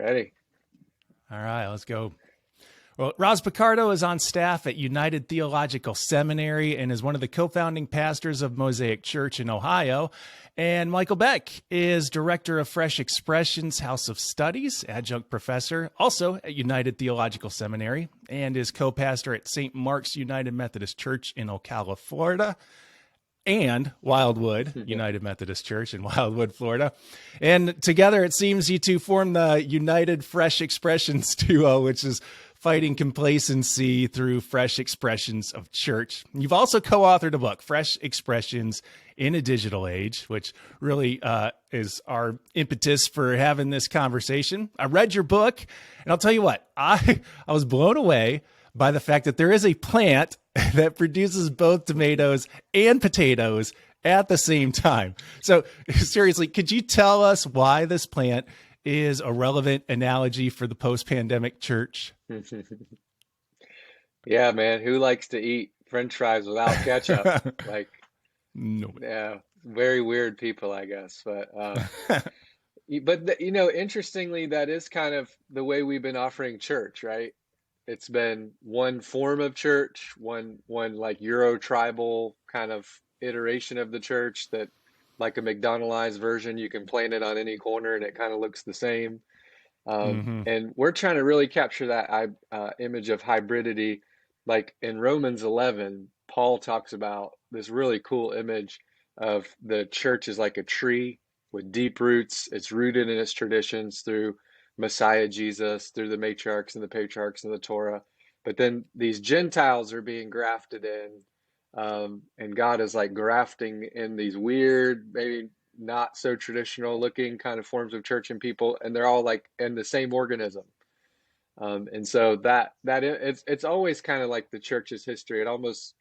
Ready? All right, let's go. Well, Roz Picardo is on staff at United Theological Seminary and is one of the co-founding pastors of Mosaic Church in Ohio. And Michael Beck is director of Fresh Expressions House of Studies, adjunct professor, also at United Theological Seminary, and is co-pastor at St. Mark's United Methodist Church in Ocala, Florida, and Wildwood United Methodist Church in Wildwood, Florida. And together, it seems you two form the United Fresh Expressions duo, which is fighting complacency through fresh expressions of church. You've also co-authored a book, Fresh Expressions in a Digital Age, which really is our impetus for having this conversation. I read your book, and I'll tell you what, I was blown away by the fact that there is a plant that produces both tomatoes and potatoes at the same time. So seriously, could you tell us why this plant is a relevant analogy for the post-pandemic church? Yeah, man. Who likes to eat French fries without ketchup? Like, No. yeah, very weird people, I guess. But interestingly, that is kind of the way we've been offering church, right? It's been one form of church, one like Euro tribal kind of iteration of the church that, like a McDonaldized version, you can plant it on any corner and it kind of looks the same. And we're trying to really capture that image of hybridity. Like in Romans 11, Paul talks about this really cool image of the church is like a tree with deep roots. It's rooted in its traditions through Messiah Jesus, through the matriarchs and the patriarchs and the Torah. But then these Gentiles are being grafted in, and God is like grafting in these weird, maybe not so traditional looking kind of forms of church and people, and they're all like in the same organism. And so it's always kind of like the church's history. It almost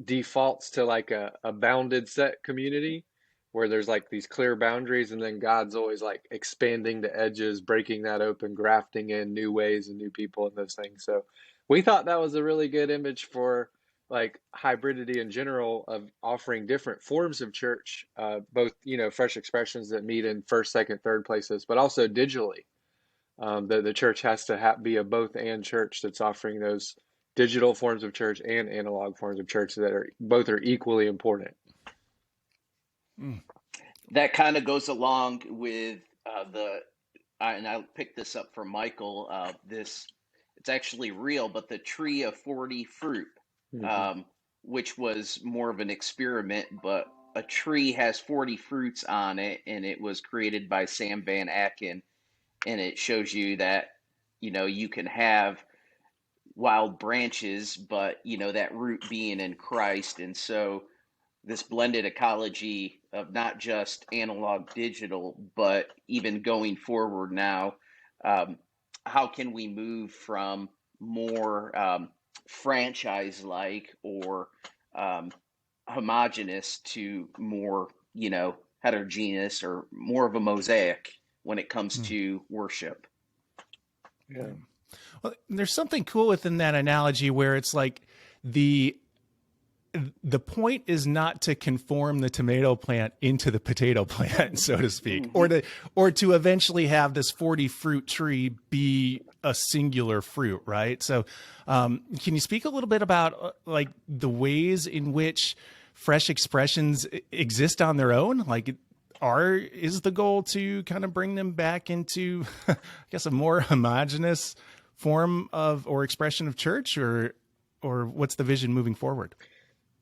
defaults to like a bounded set community where there's like these clear boundaries, and then God's always like expanding the edges, breaking that open, grafting in new ways and new people and those things. So we thought that was a really good image for like hybridity in general, of offering different forms of church, both, fresh expressions that meet in first, second, third places, but also digitally. The church has to be a both and church that's offering those digital forms of church and analog forms of church that are both equally important. That kind of goes along with and I picked this up from Michael, it's actually real, but the tree of 40 fruit, which was more of an experiment, but a tree has 40 fruits on it, and it was created by Sam Van Aken, and it shows you that, you can have wild branches, but, that root being in Christ. And so this blended ecology of not just analog digital, but even going forward now, how can we move from more franchise-like or homogenous to more, heterogeneous or more of a mosaic when it comes to worship? Yeah. Well, there's something cool within that analogy where it's like the point is not to conform the tomato plant into the potato plant, so to speak, or to eventually have this 40 fruit tree be a singular fruit, right? So can you speak a little bit about like the ways in which fresh expressions exist on their own? Like, is the goal to kind of bring them back into, I guess, a more homogeneous form of or expression of church, or what's the vision moving forward?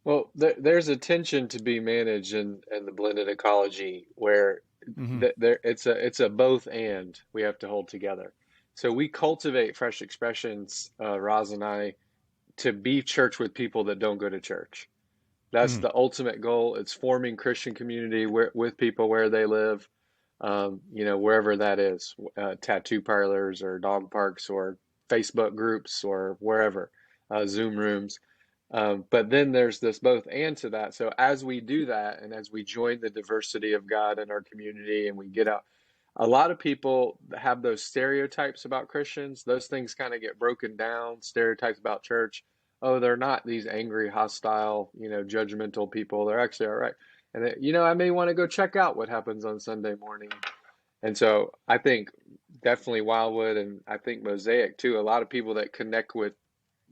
Well, there's a tension to be managed in the blended ecology where it's a both and we have to hold together. So we cultivate fresh expressions, Roz and I, to be church with people that don't go to church. That's the ultimate goal. It's forming Christian community with people where they live, wherever that is, tattoo parlors or dog parks or Facebook groups or wherever, Zoom rooms. But then there's this both and to that. So as we do that, and as we join the diversity of God in our community, and we get out, a lot of people have those stereotypes about Christians. Those things kind of get broken down, stereotypes about church. Oh, they're not these angry, hostile, judgmental people. They're actually all right. And, I may want to go check out what happens on Sunday morning. And so I think definitely Wildwood, and I think Mosaic too. A lot of people that connect with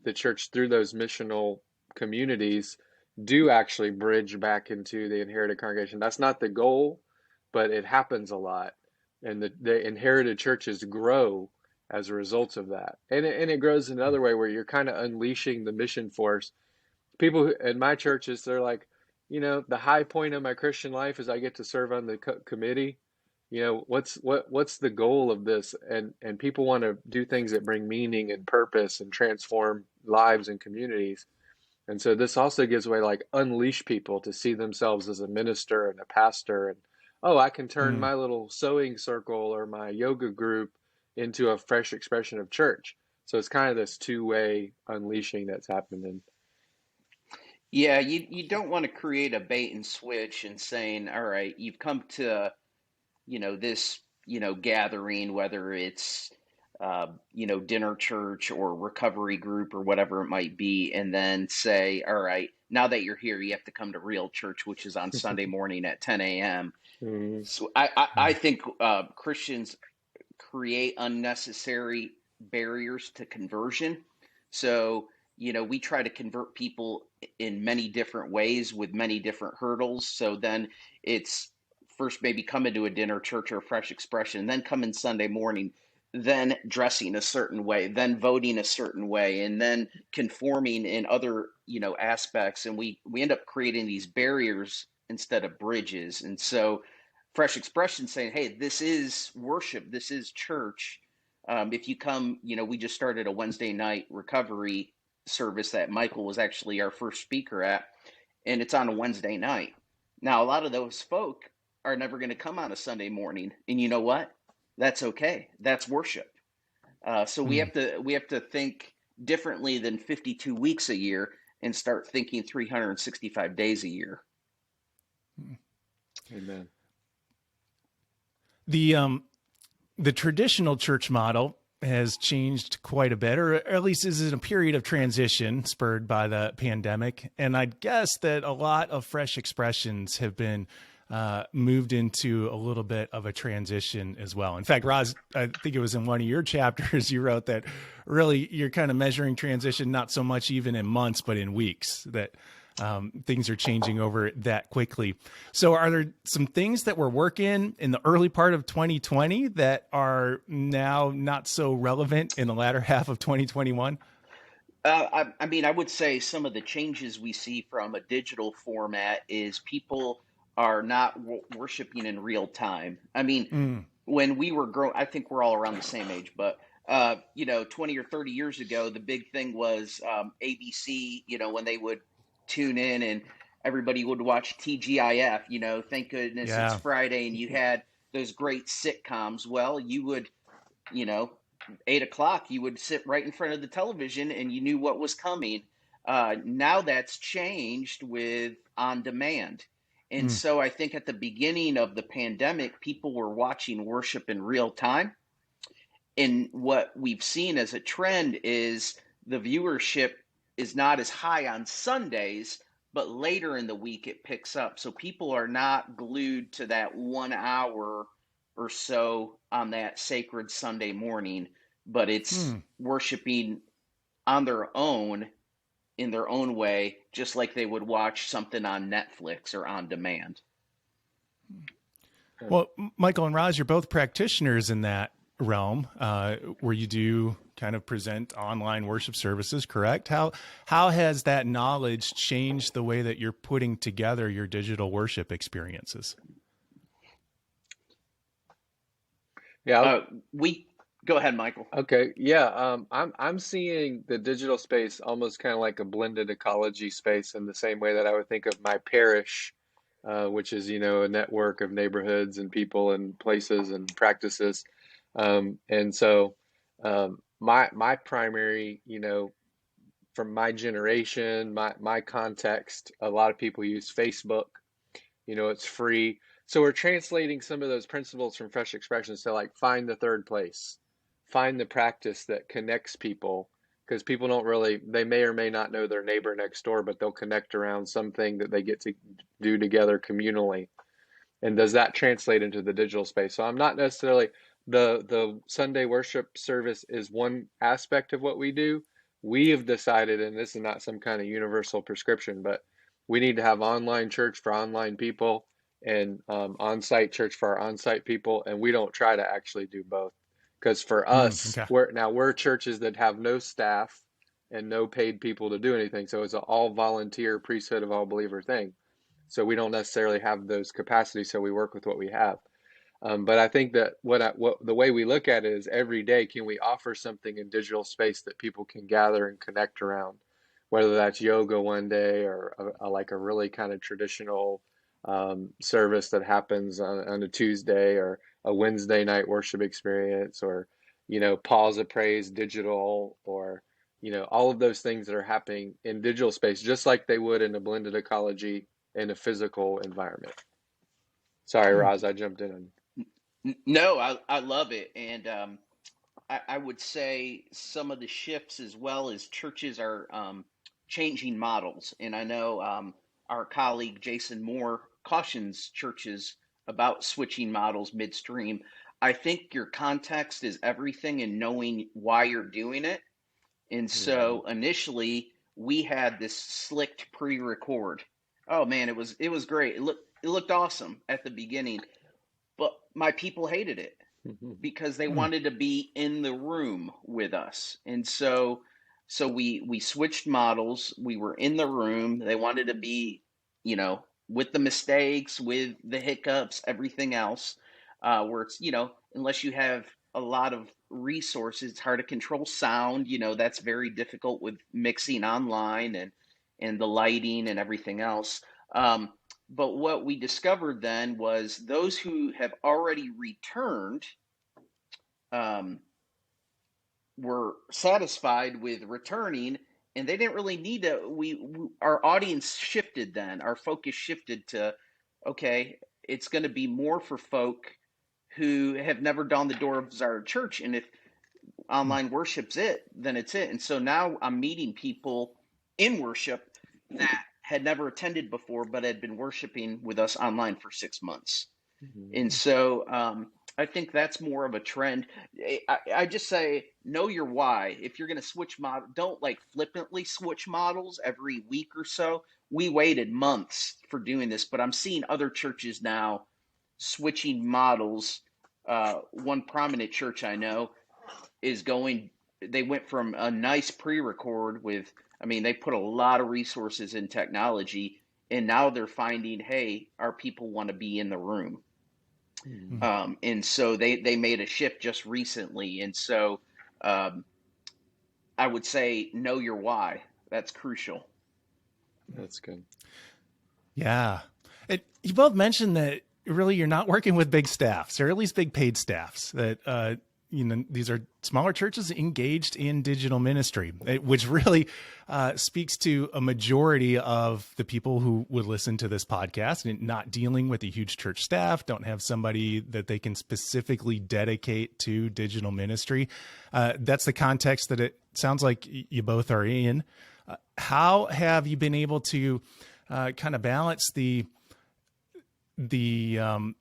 the church through those missional communities do actually bridge back into the inherited congregation. That's not the goal, but it happens a lot. And the inherited churches grow as a result of that. And it grows another way where you're kind of unleashing the mission force. People in my churches, they're like, the high point of my Christian life is I get to serve on the committee. What's the goal of this? And people want to do things that bring meaning and purpose and transform lives and communities. And so this also gives way, like, unleash people to see themselves as a minister and a pastor. And, oh, I can turn Mm. my little sewing circle or my yoga group into a fresh expression of church. So it's kind of this two-way unleashing that's happening. Yeah, you don't want to create a bait and switch and saying, all right, you've come to, this, gathering, whether it's, dinner church or recovery group or whatever it might be, and then say, all right, now that you're here, you have to come to real church, which is on Sunday morning at 10 a.m. Mm, So I think Christians create unnecessary barriers to conversion. So, we try to convert people in many different ways with many different hurdles. So then it's first maybe coming to a dinner church or a fresh expression, then coming Sunday morning, then dressing a certain way, then voting a certain way, and then conforming in other, aspects. And we end up creating these barriers instead of bridges. And so fresh expression saying, hey, this is worship, this is church. If you come, we just started a Wednesday night recovery service that Michael was actually our first speaker at, and it's on a Wednesday night. Now, a lot of those folk are never going to come on a Sunday morning, and you know what? That's okay. That's worship. So we Mm. have to think differently than 52 weeks a year and start thinking 365 days a year. amen. The traditional church model has changed quite a bit, or at least is in a period of transition spurred by the pandemic. And I'd guess that a lot of fresh expressions have been moved into a little bit of a transition as well. In fact, Roz, I think it was in one of your chapters, you wrote that really you're kind of measuring transition not so much even in months, but in weeks, that things are changing over that quickly. So are there some things that were working in the early part of 2020 that are now not so relevant in the latter half of 2021? I mean, I would say some of the changes we see from a digital format is people are not worshiping in real time. I mean, Mm, when we were growing, I think we're all around the same age, but 20 or 30 years ago, the big thing was ABC. When they would tune in and everybody would watch TGIF. Thank goodness it's yeah. Friday, and you had those great sitcoms. Well, you would, you know, 8 o'clock, you would sit right in front of the television and you knew what was coming. Now that's changed with on demand. And Mm, so I think at the beginning of the pandemic, people were watching worship in real time. And what we've seen as a trend is the viewership is not as high on Sundays, but later in the week it picks up. So people are not glued to that 1 hour or so on that sacred Sunday morning, but it's mm. worshiping on their own in their own way, just like they would watch something on Netflix or on demand. Yeah. Well, Michael and Roz, you're both practitioners in that realm, where you do kind of present online worship services, correct? How has that knowledge changed the way that you're putting together your digital worship experiences? Yeah. We Go ahead, Michael. Okay. Yeah. I'm seeing the digital space almost kind of like a blended ecology space in the same way that I would think of my parish, which is, a network of neighborhoods and people and places and practices. And so, my primary, from my generation, my context, a lot of people use Facebook. It's free. So we're translating some of those principles from Fresh Expressions to, like, find the third place, find the practice that connects people, because people don't really, they may or may not know their neighbor next door, but they'll connect around something that they get to do together communally. And does that translate into the digital space? So I'm not necessarily the Sunday worship service is one aspect of what we do. We have decided, and this is not some kind of universal prescription, but we need to have online church for online people and on-site church for our on-site people, and we don't try to actually do both. Because for us, Okay. we're churches that have no staff and no paid people to do anything, so it's an all volunteer priesthood of all believer thing. So we don't necessarily have those capacities, so we work with what we have. But I think that what the way we look at it is every day, can we offer something in digital space that people can gather and connect around, whether that's yoga one day or like a really kind of traditional service that happens on a Tuesday, or a Wednesday night worship experience, or, pause of praise digital, or, all of those things that are happening in digital space, just like they would in a blended ecology in a physical environment. Sorry, Hmm. Roz, I jumped in on. No, I love it. And I would say some of the shifts as well as churches are changing models. And I know our colleague Jason Moore cautions churches about switching models midstream. I think your context is everything and knowing why you're doing it. And Mhm. so initially we had this slicked pre-record. Oh man, it was great. It looked awesome at the beginning, but my people hated it because they Hmm. wanted to be in the room with us. And so we switched models. We were in the room. They wanted to be, with the mistakes, with the hiccups, everything else. Where it's, unless you have a lot of resources, it's hard to control sound. That's very difficult with mixing online and the lighting and everything else. But what we discovered then was those who have already returned um, were satisfied with returning, and they didn't really need to. Our audience shifted then. Our focus shifted to, okay, it's going to be more for folk who have never done the door of our church, and if Hmm. online worship's it, then it's it. And so now I'm meeting people in worship that had never attended before, but had been worshiping with us online for 6 months. And Mhm. so I think that's more of a trend. I just say know your why. If you're going to switch model, don't like flippantly switch models every week or so. We waited months for doing this, but I'm seeing other churches now switching models. One prominent church I know is going, they went from a nice pre-record with, I mean, they put a lot of resources in technology, and now they're finding, hey, our people want to be in the room. Hmm. Mhm. And so they made a shift just recently. And so um, I would say know your why. That's crucial. That's good. Yeah. You both mentioned that really you're not working with big staffs, or at least big paid staffs. That these are smaller churches engaged in digital ministry, which really speaks to a majority of the people who would listen to this podcast, and not dealing with a huge church staff, don't have somebody that they can specifically dedicate to digital ministry. That's the context that it sounds like you both are in. How have you been able to kind of balance the um,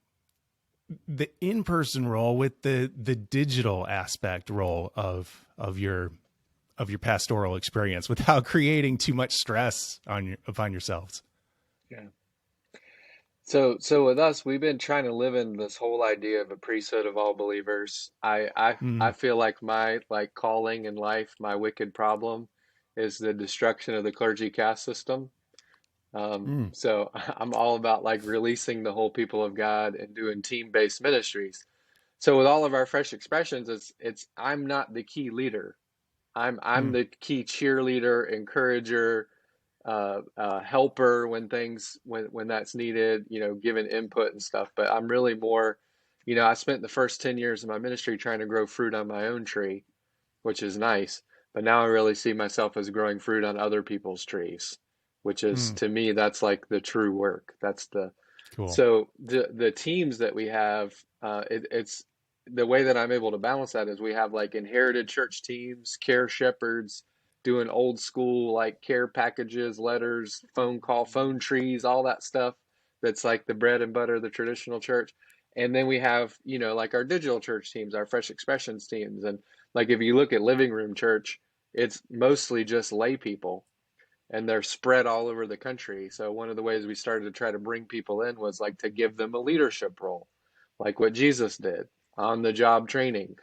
the in-person role with the digital aspect role of your pastoral experience without creating too much stress upon yourselves? Yeah. So with us, we've been trying to live in this whole idea of a priesthood of all believers. I Mm, feel like my calling in life, my wicked problem, is the destruction of the clergy caste system. mm, So I'm all about like releasing the whole people of God and doing team-based ministries. So with all of our fresh expressions, it's I'm not the key leader. I'm mm, the key cheerleader, encourager, helper when when that's needed, giving input and stuff. But I'm really more, I spent the first 10 years of my ministry trying to grow fruit on my own tree, which is nice. But now I really see myself as growing fruit on other people's trees, which is mm. to me, that's like the true work. Cool. So the teams that we have, it's the way that I'm able to balance that is we have like inherited church teams, care shepherds, doing old school like care packages, letters, phone trees, all that stuff. That's like the bread and butter of the traditional church. And then we have, like our digital church teams, our fresh expressions teams. And like if you look at living room church, it's mostly just lay people and they're spread all over the country. So one of the ways we started to try to bring people in was like to give them a leadership role, like what Jesus did, on the job training,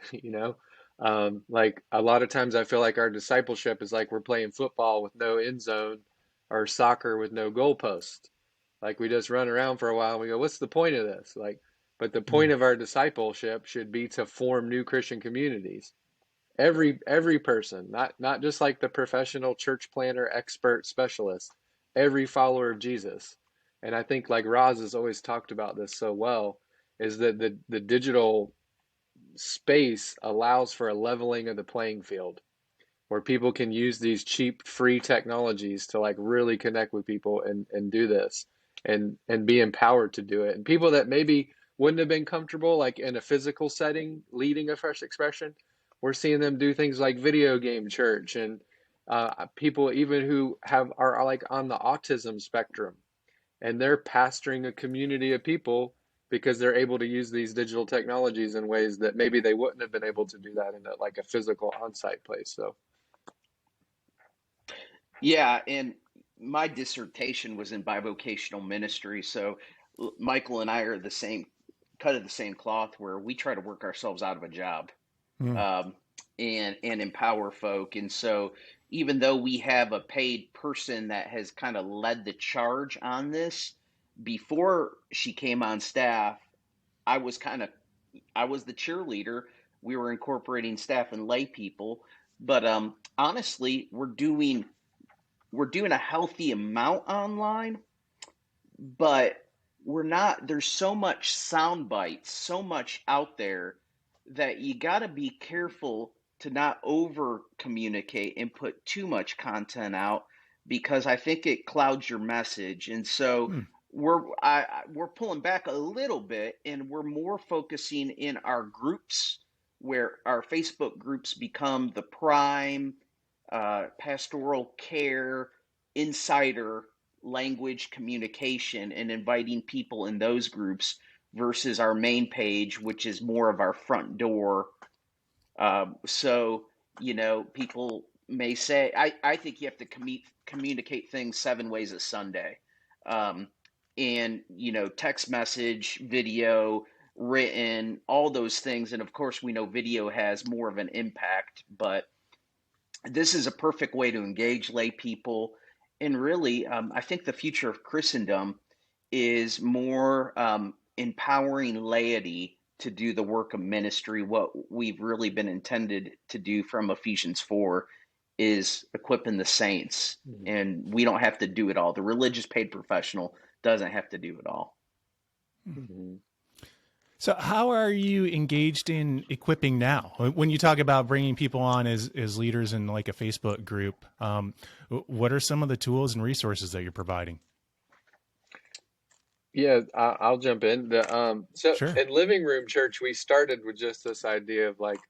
like a lot of times I feel like our discipleship is like we're playing football with no end zone or soccer with no goalpost. Like we just run around for a while and we go, what's the point of this? Like, but the point of our discipleship should be to form new Christian communities. Every person, not just like the professional church planner, expert, specialist, every follower of Jesus. And I think like Roz has always talked about this so well, is that the digital space allows for a leveling of the playing field where people can use these cheap free technologies to like really connect with people and do this and be empowered to do it. And people that maybe wouldn't have been comfortable like in a physical setting leading a fresh expression, we're seeing them do things like video game church and people even who are like on the autism spectrum and they're pastoring a community of people because they're able to use these digital technologies in ways that maybe they wouldn't have been able to do that in like a physical on-site place. So Yeah, and my dissertation was in bivocational ministry, so Michael and I are the same cut of the same cloth, where we try to work ourselves out of a job, um, and empower folk. And so, even though we have a paid person that has kind of led the charge on this, before she came on staff, I was kind of I was the cheerleader. We were incorporating staff and lay people, but honestly, we're doing a healthy amount online, but we're not. There's so much sound bites, so much out there, that you got to be careful to not over communicate and put too much content out, because I think it clouds your message. And so we're pulling back a little bit, and we're more focusing in our groups, where our Facebook groups become the prime pastoral care insider language communication, and inviting people in those groups, versus our main page, which is more of our front door. So, people may say, I think you have to communicate things 7 ways a Sunday. Um, and, text message, video, written, all those things. And of course, we know video has more of an impact, but this is a perfect way to engage lay people. And really, I think the future of Christendom is more empowering laity to do the work of ministry. What we've really been intended to do from Ephesians 4 is equipping the saints, and we don't have to do it all. The religious paid professional doesn't have to do it all. mm-hmm. So how are you engaged in equipping now? When you talk about bringing people on as leaders in like a Facebook group, what are some of the tools and resources that you're providing? Yeah, I'll jump in. So Sure. in living room church, we started with just this idea of like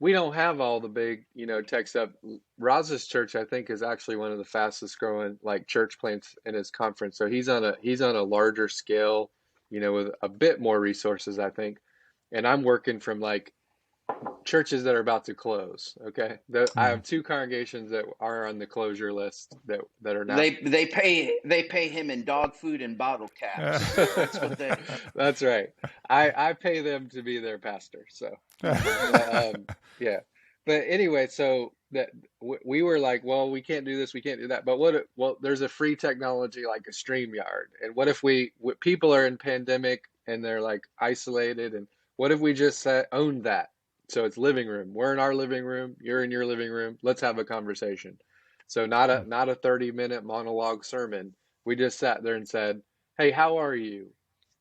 we don't have all the big, tech stuff. Roz's church, I think, is actually one of the fastest growing like church plants in his conference. So he's on a larger scale, with a bit more resources, I think. And I'm working from like churches that are about to close. Okay, I have two congregations that are on the closure list that are not. They pay him in dog food and bottle caps. That's what they. That's right. I pay them to be their pastor. So yeah. But anyway, so that we were like, well, we can't do this, we can't do that. But well, there's a free technology like a StreamYard. And what if people are in pandemic and they're like isolated, and what if we just own that? So it's living room. We're in our living room, you're in your living room. Let's have a conversation. So not a 30-minute monologue sermon. We just sat there and said, "Hey, how are you?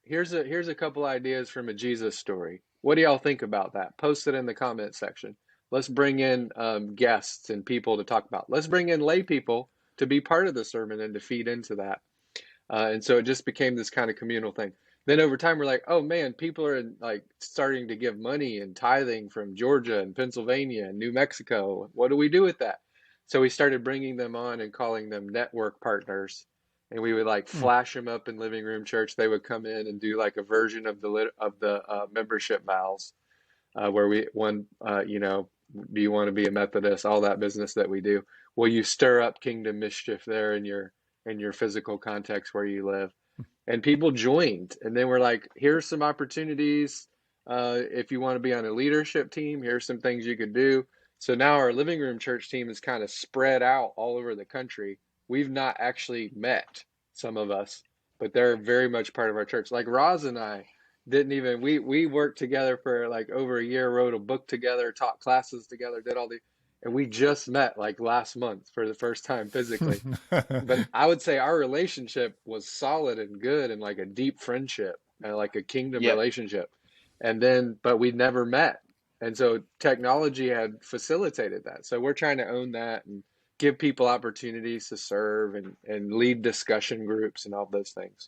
Here's a couple ideas from a Jesus story. What do y'all think about that? Post it in the comment section. Let's bring in guests and people to talk about. Let's bring in lay people to be part of the sermon and to feed into that." And so it just became this kind of communal thing. Then over time, we're like, oh man, people are like starting to give money and tithing from Georgia and Pennsylvania and New Mexico. What do we do with that? So we started bringing them on and calling them network partners. and we would like flash them up in living room church. They would come in and do like a version of the membership vows, where we one do you want to be a Methodist? All that business that we do. Will you stir up kingdom mischief there in your physical context where you live? And people joined, and then we're like, here's some opportunities. If you want to be on a leadership team, here's some things you could do. So now our living room church team is kind of spread out all over the country. We've not actually met, some of us, but they're very much part of our church. Like Roz and I didn't even, we worked together for like over a year, wrote a book together, taught classes together, did all the, and we just met like last month for the first time physically. But I would say our relationship was solid and good and like a deep friendship and like a kingdom Yep. relationship. And then, but we never met. And so technology had facilitated that. So we're trying to own that and give people opportunities to serve and lead discussion groups and all those things.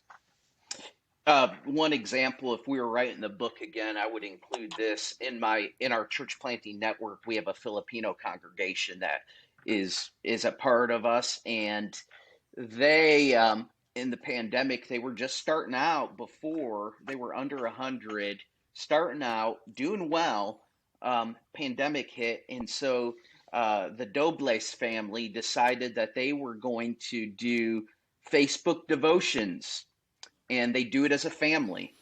One example, if we were writing the book again, I would include this in our church planting network. We have a Filipino congregation that is a part of us, and they in the pandemic they were just starting out. Before they were under 100, starting out, doing well. Pandemic hit, and so the Dobles family decided that they were going to do Facebook devotions, and they do it as a family.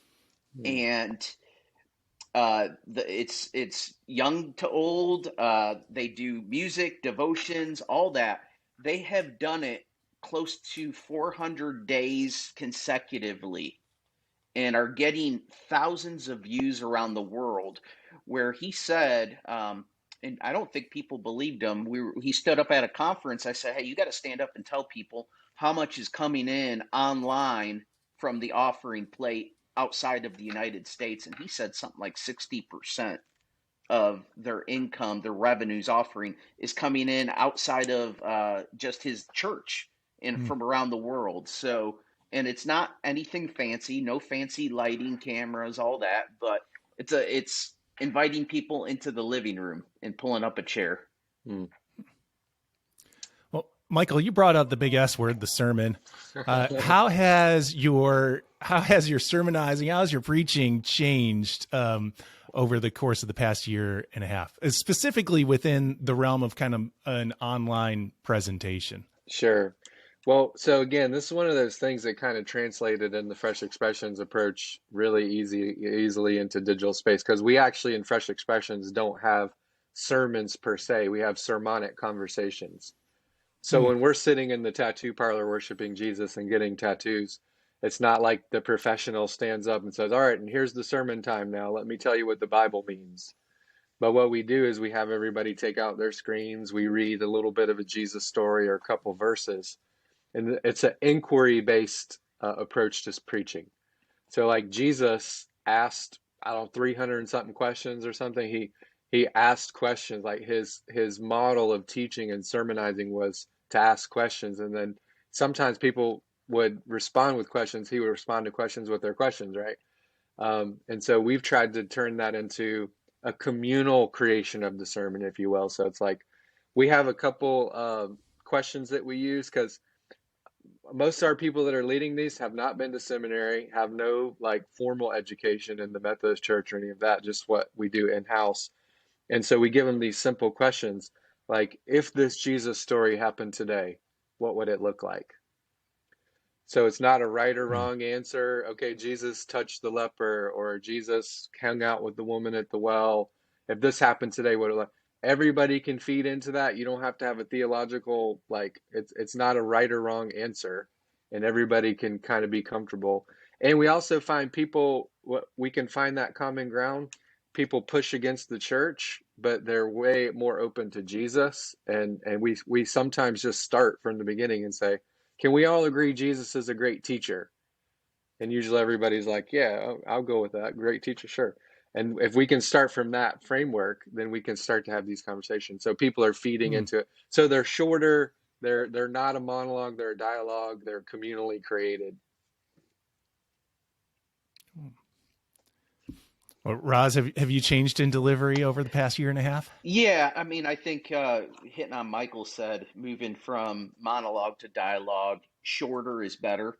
Hmm. And it's young to old. They do music, devotions, all that. They have done it close to 400 days consecutively, and are getting thousands of views around the world. Where he said, and I don't think people believed him. He stood up at a conference. I said, "Hey, you got to stand up and tell people how much is coming in online from the offering plate outside of the United States." And he said something like 60% of their income, their revenues offering, is coming in outside of just his church and from around the world. So, and it's not anything fancy, no fancy lighting, cameras, all that, but it's inviting people into the living room and pulling up a chair. Hmm. Well, Michael, you brought up the big S word, the sermon. How has your sermonizing, how has your preaching changed over the course of the past year and a half, specifically within the realm of kind of an online presentation? Sure. Well, so again, this is one of those things that kind of translated in the Fresh Expressions approach really easily into digital space, because we actually in Fresh Expressions don't have sermons per se. We have sermonic conversations. So when we're sitting in the tattoo parlor worshiping Jesus and getting tattoos, it's not like the professional stands up and says, "All right, and here's the sermon time now. Let me tell you what the Bible means." But what we do is we have everybody take out their screens. We read a little bit of a Jesus story or a couple verses, and it's an inquiry-based approach to preaching. So like Jesus asked, I don't know, 300 and something questions or something. He asked questions. Like his model of teaching and sermonizing was to ask questions, and then sometimes people would respond with questions. He would respond to questions with their questions, right? And so we've tried to turn that into a communal creation of the sermon, if you will. So it's like we have a couple questions that we use, because most of our people that are leading these have not been to seminary, have no like formal education in the Methodist Church or any of that, just what we do in house. And so we give them these simple questions like, if this Jesus story happened today, what would it look like? So it's not a right or wrong answer. Okay, Jesus touched the leper, or Jesus hung out with the woman at the well. If this happened today, what would it look? Everybody can feed into that. You don't have to have a theological, like it's not a right or wrong answer, and everybody can kind of be comfortable. And we also find people, we can find that common ground. People push against the church, but they're way more open to Jesus. And we sometimes just start from the beginning and say, can we all agree Jesus is a great teacher? And usually everybody's like, yeah, I'll go with that. Great teacher, sure. And if we can start from that framework, then we can start to have these conversations. So people are feeding into it. So they're shorter. They're not a monologue. They're a dialogue. They're communally created. Well, Roz, have you changed in delivery over the past year and a half? Yeah, I mean, I think hitting on Michael said, moving from monologue to dialogue, shorter is better.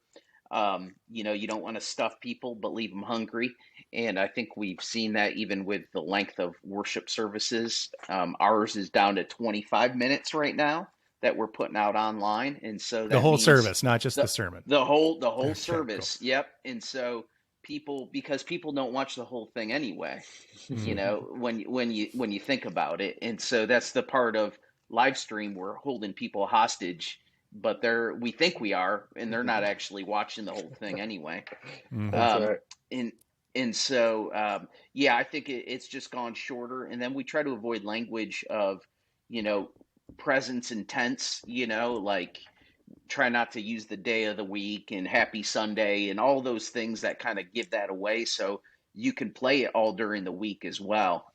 You don't want to stuff people, but leave them hungry. And I think we've seen that even with the length of worship services. Ours is down to 25 minutes right now that we're putting out online, and so The that whole means service, not just the the sermon. the whole Okay, cool. service. Yep. And so because people don't watch the whole thing anyway, Mm, when you think about it. And so that's the part of live stream, we're holding people hostage, but we think we are, and they're not actually watching the whole thing anyway. mm-hmm. That's um right. and so yeah, I think it's just gone shorter, and then we try to avoid language of you know presence and tense, like try not to use the day of the week and happy Sunday and all those things that kind of give that away, so you can play it all during the week as well.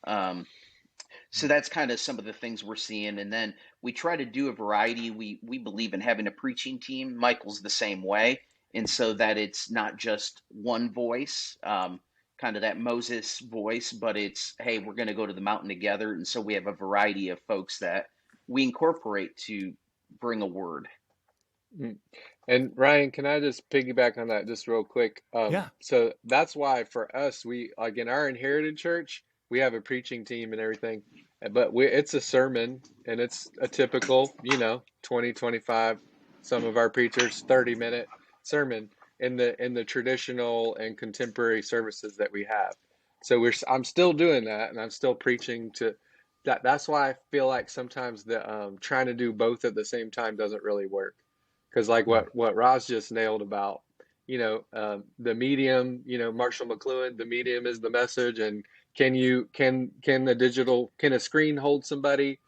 So that's kind of some of the things we're seeing. And then we try to do a variety. We believe in having a preaching team. Michael's the same way. And so that it's not just one voice, kind of that Moses voice, but it's, hey, we're going to go to the mountain together. And so we have a variety of folks that we incorporate to bring a word. Mm. And Ryan, can I just piggyback on that just real quick? Yeah. So that's why for us, we like in our inherited church, we have a preaching team and everything, but it's a sermon and it's a typical, 20, 25, some of our preachers 30-minute sermon in the traditional and contemporary services that we have. So I'm still doing that and I'm still preaching to that. That's why I feel like sometimes the trying to do both at the same time doesn't really work. Because like Mm. what Roz just nailed about, the medium, Marshall McLuhan, the medium is the message, and can a screen hold somebody's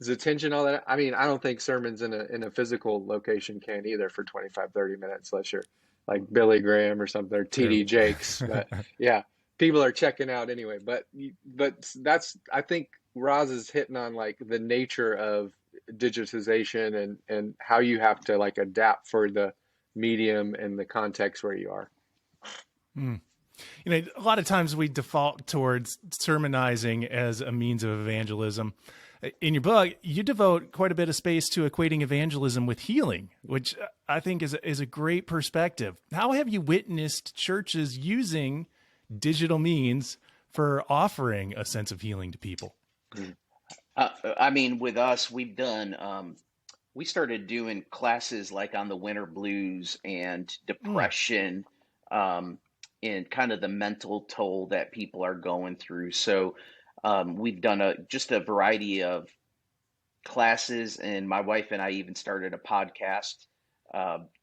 attention, all that? I mean, I don't think sermons in a physical location can either for 25, 30 minutes unless you're like Billy Graham or something or True. TD Jakes. But yeah, people are checking out anyway. But that's I think Roz is hitting on like the nature of digitization and how you have to like adapt for the medium and the context where you are. Mm. A lot of times we default towards sermonizing as a means of evangelism. In your book, you devote quite a bit of space to equating evangelism with healing, which I think is a great perspective. How have you witnessed churches using digital means for offering a sense of healing to people? I mean, with us, we started doing classes like on the winter blues and Mm. depression, um, and kind of the mental toll that people are going through. So we've done just a variety of classes, and my wife and I even started a podcast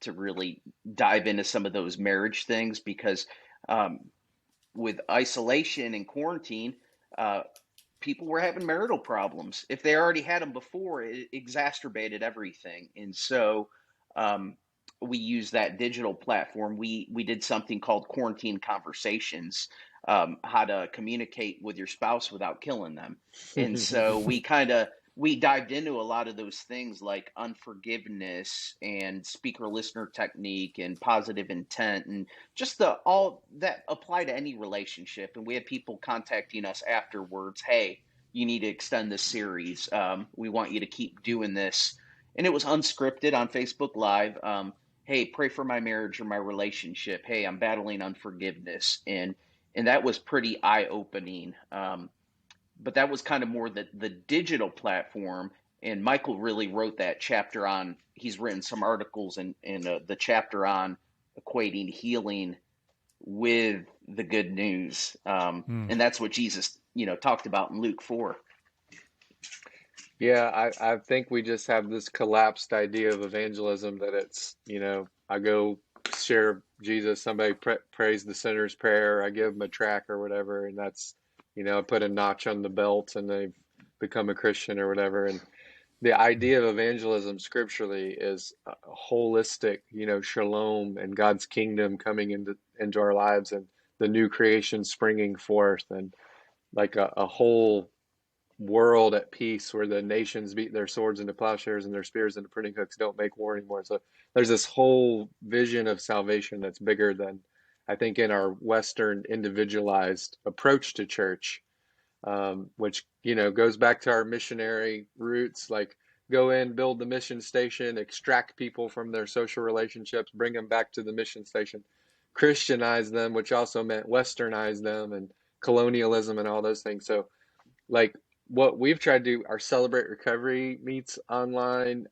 to really dive into some of those marriage things, because um, with isolation and quarantine, uh, people were having marital problems. If they already had them before, it exacerbated everything. And so um, we use that digital platform. We did something called quarantine conversations, how to communicate with your spouse without killing them. And so we dived into a lot of those things like unforgiveness and speaker listener technique and positive intent, and just the all that apply to any relationship. And we had people contacting us afterwards, hey, you need to extend this series, we want you to keep doing this. And it was unscripted on Facebook Live. Hey, pray for my marriage or my relationship. Hey, I'm battling unforgiveness. And that was pretty eye-opening. But that was kind of more the digital platform. And Michael really wrote that chapter on, he's written some articles in the chapter on equating healing with the good news. Mm. And that's what Jesus, talked about in Luke 4. Yeah, I think we just have this collapsed idea of evangelism that it's, I go share Jesus, somebody prays the sinner's prayer, I give them a track or whatever, and that's, I put a notch on the belt and they've become a Christian or whatever. And the idea of evangelism scripturally is a holistic, shalom and God's kingdom coming into our lives and the new creation springing forth and like a whole world at peace where the nations beat their swords into plowshares and their spears into pruning hooks, don't make war anymore. So there's this whole vision of salvation that's bigger than I think in our Western individualized approach to church, which, goes back to our missionary roots, like go in, build the mission station, extract people from their social relationships, bring them back to the mission station, Christianize them, which also meant westernize them, and colonialism and all those things. So like what we've tried to do, our Celebrate Recovery meets online,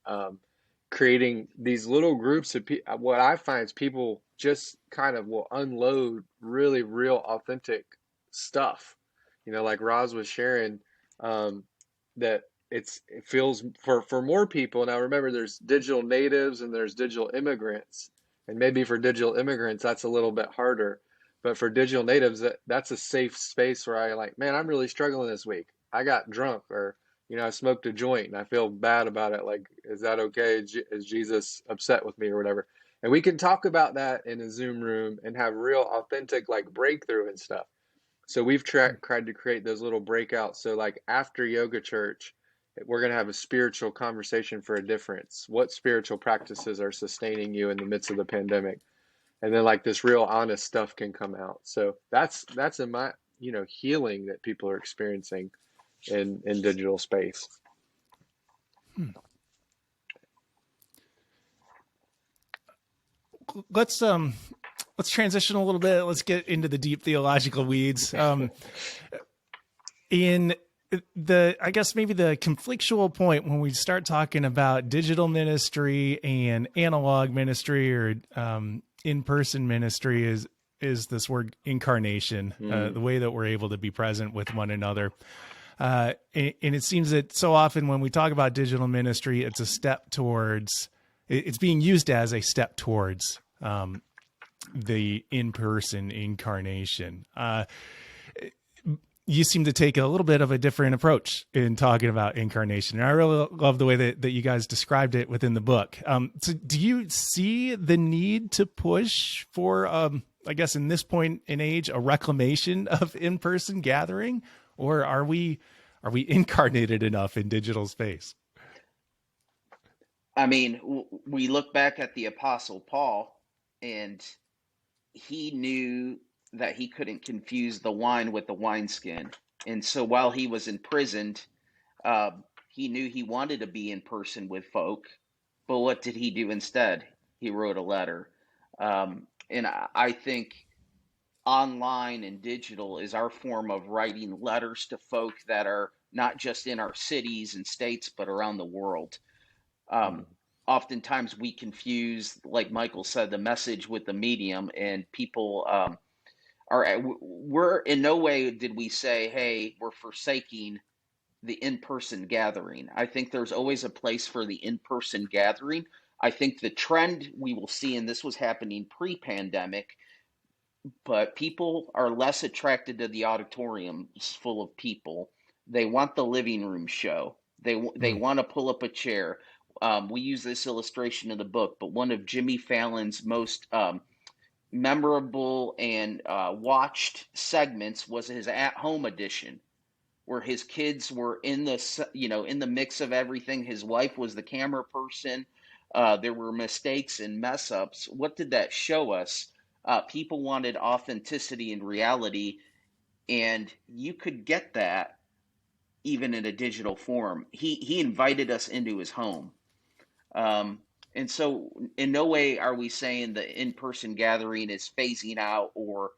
creating these little groups of people. What I find is people just kind of will unload really real authentic stuff, like Roz was sharing, that it feels for more people. Now remember, there's digital natives and there's digital immigrants, and maybe for digital immigrants that's a little bit harder, but for digital natives, that's a safe space where I like, man, I'm really struggling this week. I got drunk, or I smoked a joint and I feel bad about it. Like, is that okay? Is Jesus upset with me or whatever? And we can talk about that in a Zoom room and have real authentic like breakthrough and stuff. So we've tried to create those little breakouts. So like after yoga church, we're going to have a spiritual conversation for a difference. What spiritual practices are sustaining you in the midst of the pandemic? And then like this real honest stuff can come out. So that's in my, healing that people are experiencing in digital space. Let's transition a little bit. Let's get into the deep theological weeds. In I guess maybe the conflictual point when we start talking about digital ministry and analog ministry, or in-person ministry, is this word incarnation, the way that we're able to be present with one another. And it seems that so often when we talk about digital ministry, it's it's being used as a step towards the in-person incarnation. You seem to take a little bit of a different approach in talking about incarnation. And I really love the way that you guys described it within the book. So do you see the need to push for, I guess in this point in age, a reclamation of in-person gathering? Or are we incarnated enough in digital space? I mean, we look back at the Apostle Paul, and he knew that he couldn't confuse the wine with the wineskin. And so while he was imprisoned, he knew he wanted to be in person with folk. But what did he do instead? He wrote a letter. And I think online and digital is our form of writing letters to folk that are not just in our cities and states, but around the world. Oftentimes we confuse, like Michael said, the message with the medium, and people we're in no way did we say, hey, we're forsaking the in-person gathering. I think there's always a place for the in-person gathering. I think the trend we will see, and this was happening pre-pandemic, but people are less attracted to the auditoriums full of people. They want the living room show. They want to pull up a chair. We use this illustration in the book, but one of Jimmy Fallon's most memorable and watched segments was his at-home edition, where his kids were in the mix of everything. His wife was the camera person. There were mistakes and mess ups. What did that show us? People wanted authenticity and reality, and you could get that even in a digital form. He invited us into his home. And so in no way are we saying the in-person gathering is phasing out or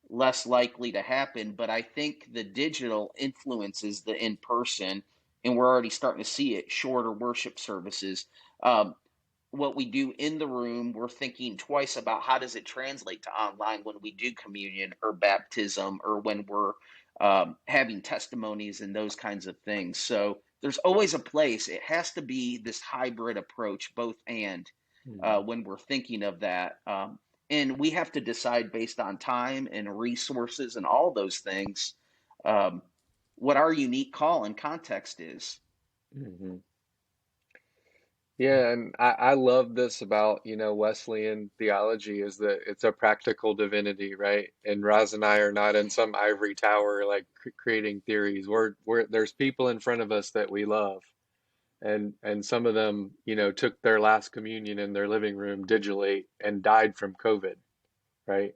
less likely to happen, but I think the digital influences the in-person, and we're already starting to see it, shorter worship services. What we do in the room, we're thinking twice about how does it translate to online when we do communion or baptism, or when we're having testimonies and those kinds of things. So there's always a place. It has to be this hybrid approach, both and, when we're thinking of that. And we have to decide based on time and resources and all those things, what our unique call and context is. Mm-hmm. Yeah, and I love this about, Wesleyan theology, is that it's a practical divinity, right? And Roz and I are not in some ivory tower like creating theories. There's people in front of us that we love, and some of them, took their last communion in their living room digitally and died from COVID, right?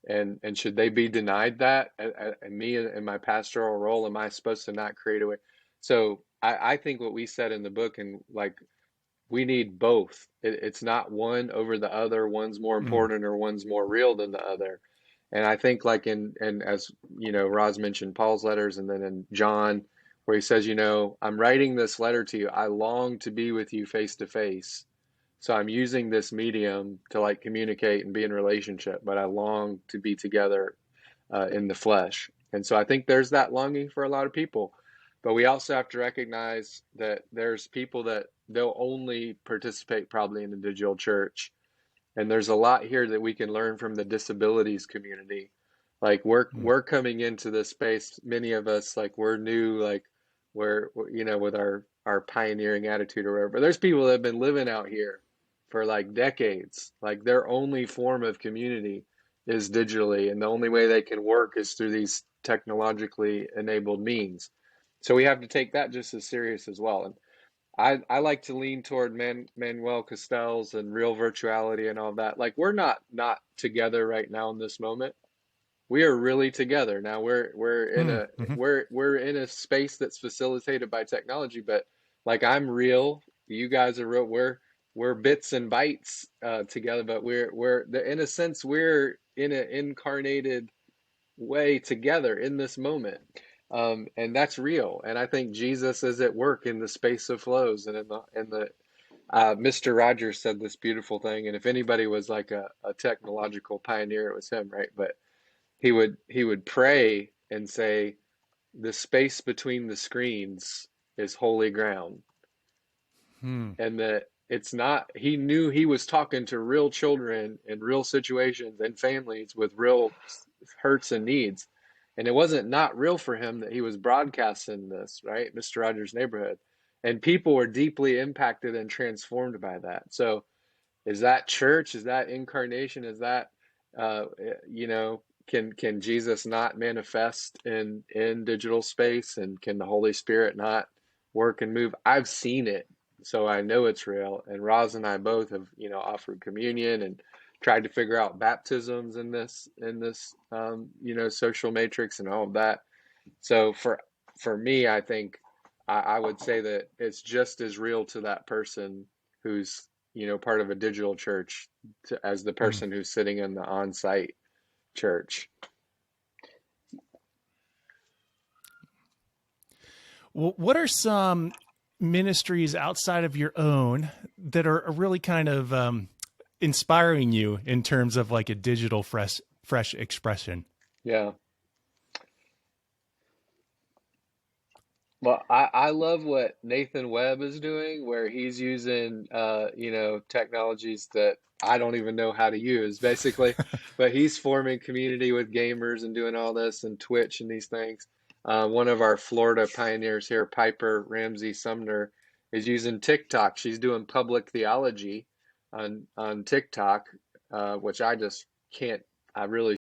And should they be denied that? And me in my pastoral role, am I supposed to not create a way? So I think what we said in the book, and like, we need both. It's not one over the other. One's more Mm. important or one's more real than the other. And I think like and as you know, Roz mentioned Paul's letters, and then in John, where he says, I'm writing this letter to you. I long to be with you face to face. So I'm using this medium to like communicate and be in relationship, but I long to be together in the flesh. And so I think there's that longing for a lot of people. But we also have to recognize that there's people that they'll only participate probably in the digital church. And there's a lot here that we can learn from the disabilities community. Like Mm. we're coming into this space, many of us, like we're new, like we're with our pioneering attitude or whatever. But there's people that have been living out here for like decades. Like their only form of community is digitally, and the only way they can work is through these technologically enabled means. So we have to take that just as serious as well. And I like to lean toward Manuel Castells and real virtuality and all that. Like we're not together right now in this moment. We are really together now. We're in Mm. a Mm-hmm. we're in a space that's facilitated by technology, but like I'm real, you guys are real. We're bits and bytes together, but we're in a sense we're in an incarnated way together in this moment. And that's real. And I think Jesus is at work in the space of flows and in the Mr. Rogers said this beautiful thing. And if anybody was like a technological pioneer, it was him, right? But he would pray and say, the space between the screens is holy ground. Mm. And that it's not, he knew he was talking to real children in real situations and families with real hurts and needs. And it wasn't not real for him that he was broadcasting this, right? Mr. Rogers' Neighborhood. And people were deeply impacted and transformed by that. So is that church? Is that incarnation? Is that, uh, you know, can Jesus not manifest in digital space, and can the Holy Spirit not work and move? I've seen it, so I know it's real. And Roz and I both have, offered communion and tried to figure out baptisms in this social matrix and all of that. So for me, I think I would say that it's just as real to that person who's part of a digital church as the Mm. person who's sitting in the on-site church. Well, what are some ministries outside of your own that are really kind of inspiring you in terms of like a digital fresh expression? Yeah. Well, I love what Nathan Webb is doing, where he's using technologies that I don't even know how to use, basically, but he's forming community with gamers and doing all this and Twitch and these things. One of our Florida pioneers here, Piper Ramsey Sumner, is using TikTok. She's doing public theology on TikTok, which I just can't. I really